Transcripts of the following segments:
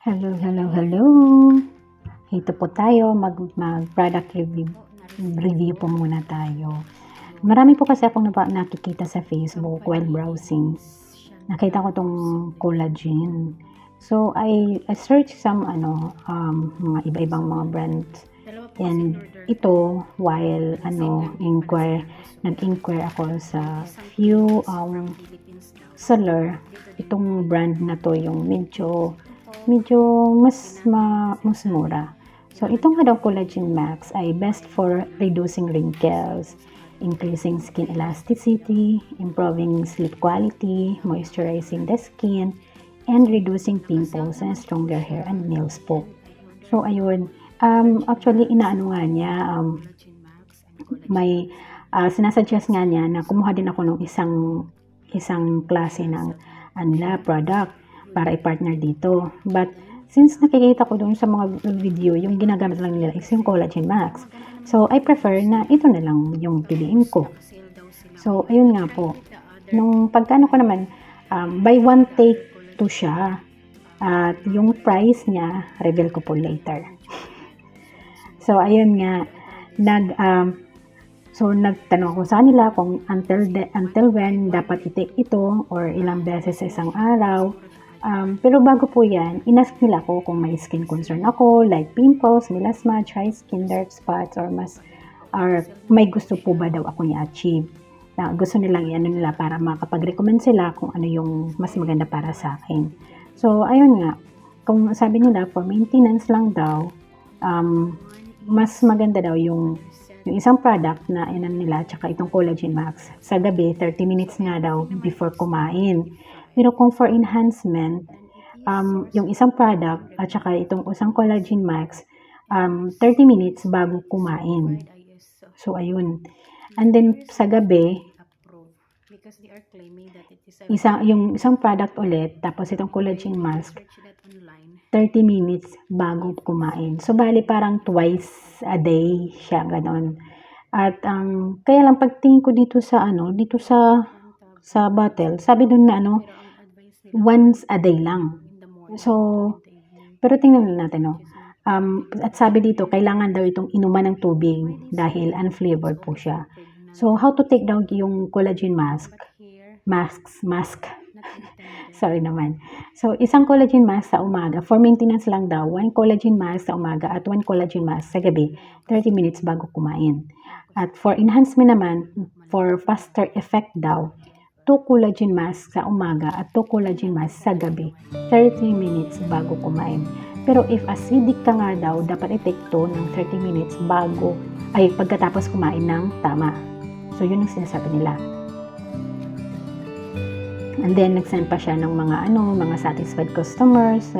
Hello, hello, hello. Ito po tayo, mag-product review po muna tayo. Marami po kasi akong nakikita sa Facebook while browsing. Nakita ko tong collagen. So, I searched some mga iba-ibang mga brands. And ito, while nag-inquire ako sa few seller, itong brand na to yung medyo mas mura. So, itong Hadong Collagen Max ay best for reducing wrinkles, increasing skin elasticity, improving sleep quality, moisturizing the skin, and reducing pimples and stronger hair and nails po. So, ayun. Actually, inaano nga niya, may sinasuggest nga niya na kumuha din ako ng isang klase ng product para i-partner dito. But, since nakikita ko doon sa mga video, yung ginagamit lang nila is yung Collagen Max. So, I prefer na ito na lang yung piliin ko. So, ayun nga po. Nung pagkano ko naman, buy one take 2 siya. At yung price niya, reveal ko po later. So, ayun nga. Nagtanong ako sa kanila kung until when dapat i-take ito or ilang beses sa isang araw. Pero bago po yan, inask nila ko kung may skin concern ako, like pimples, melasma, dry skin, dark spots, or may gusto po ba daw ako i-achieve. Gusto nilang nila para makapag-recommend sila kung ano yung mas maganda para sa akin. So, ayun nga, kung sabi nila for maintenance lang daw, mas maganda daw yung isang product na nila, tsaka itong Collagen Max. Sa gabi, 30 minutes nga daw before kumain. Pero kung for enhancement, yung isang product at saka itong isang Collagen Max, 30 minutes bago kumain. So, ayun. And then, sa gabi, yung isang product ulit, tapos itong Collagen Mask, 30 minutes bago kumain. So, bali parang twice a day siya, ganon. At, kaya lang pagtingin ko dito sa bottle, sabi dun na once a day lang. So, pero tingnan natin, at sabi dito, kailangan daw itong inuman ng tubig dahil unflavored po siya. So, how to take down yung collagen mask? Sorry naman. So, isang collagen mask sa umaga, for maintenance lang daw, 1 collagen mask sa umaga at 1 collagen mask sa gabi, 30 minutes bago kumain. At for enhancement naman, for faster effect daw, 2 collagen mask sa umaga at 2 collagen mask sa gabi, 30 minutes bago kumain. Pero if acidic ka nga daw, dapat i-take to ng 30 minutes pagkatapos kumain ng tama. So, yun ang sinasabi nila. And then, nag-send pa siya ng mga satisfied customers,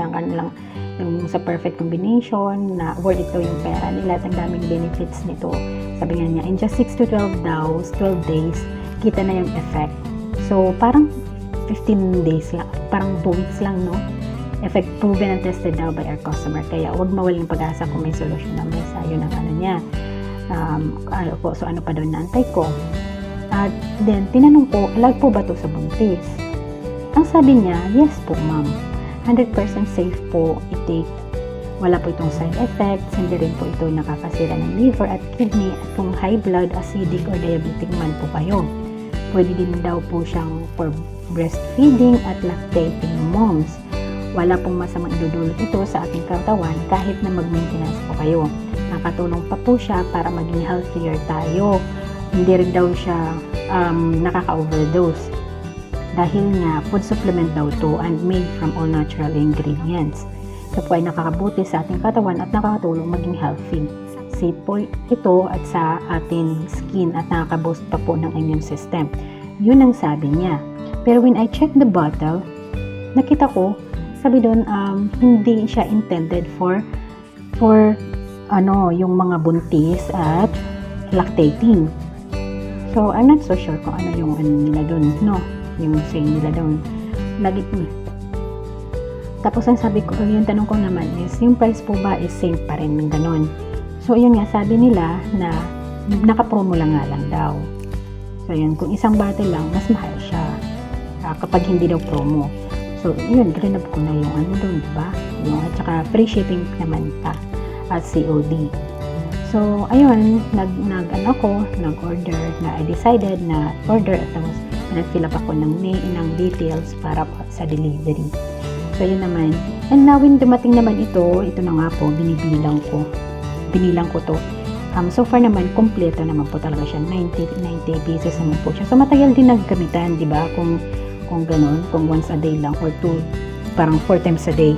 yung sa perfect combination, na worth ito yung pera nila at ang daming benefits nito. Sabi nga niya, in just 6 to 12 days, kita na yung effect. So, parang 15 days lang, parang 2 weeks lang, no? Effect proven and tested daw by our customer. Kaya, huwag mawaling pag-asa kung may solusyon na mesa. Yun ang niya. So, ano pa doon naantay ko? At then, tinanong ko, alag po ba ito sa buntis? Ang sabi niya, yes po ma'am. 100% safe po i-take. Wala po itong side effects, hindi rin po ito nakakasira ng liver at kidney at kung high blood, acidic or diabetic man po kayo. Pwede din daw po siyang for breastfeeding at lactating moms. Wala pong masamang idudulot ito sa ating katawan kahit na mag-maintenance po kayo. Nakatulong pa po siya para maging healthier tayo. Hindi rin daw siya nakaka-overdose. Dahil nga, food supplement daw to and made from all natural ingredients. Ito po ay nakakabuti sa ating katawan at nakakatulong maging healthy. Safe po ito at sa ating skin at nakaka-boost pa po ng immune system. Yun ang sabi niya. Pero when I check the bottle, nakita ko, sabi doon, hindi siya intended for yung mga buntis at lactating. So, I'm not so sure kung ano yung nila doon, no? Yung saying nila doon. Tapos ang sabi ko, yung tanong ko naman is, yung price po ba is same pa rin ng ganon? So, yun nga, sabi nila na naka-promo lang nga lang daw. So, yun, kung isang bottle lang, mas mahal siya kapag hindi daw promo. So, yun, rinab ko na yung ano doon, diba? Yung, at saka free shipping naman pa at COD. So, ayun, nag-order na I decided na order at tapos nag-fill up ako ng details para po sa delivery. So, yun naman. And now, when dumating naman ito na nga po, binilang ko to. So far naman, kompleto naman po talaga siya. 90 pieces naman po siya. So, matagal din naggamitan, di ba? Kung ganun, kung once a day lang or parang 4 times a day.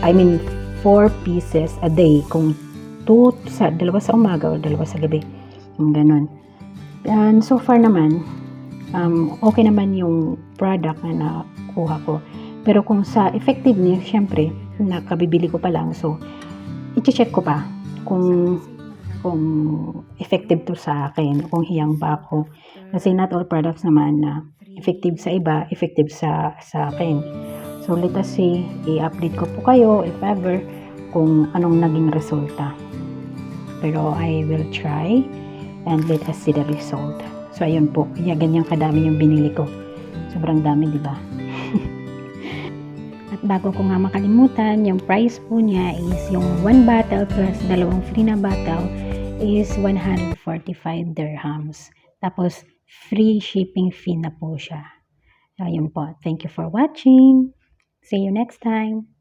I mean, 4 pieces a day. Kung 2 dalawa sa umaga o dalawa sa gabi. Yung ganun. And so far naman, okay naman yung product na nakuha ko. Pero kung sa effectiveness, syempre, nakabibili ko pa lang. So, i-check ko pa kung effective to sa akin, kung hiyang ba ako. Kasi not all products naman na effective sa iba, effective sa akin. So, let us see, i-update ko po kayo if ever kung anong naging resulta. Pero I will try and let us see the result. So, ayun po. Ganyan kadami yung binili ko. Sobrang dami, di ba? At bago ko nga makalimutan, yung price po niya is yung 1 bottle plus 2 free na bottle is 145 dirhams. Tapos, free shipping fee na po siya. Ayun po. Thank you for watching. See you next time.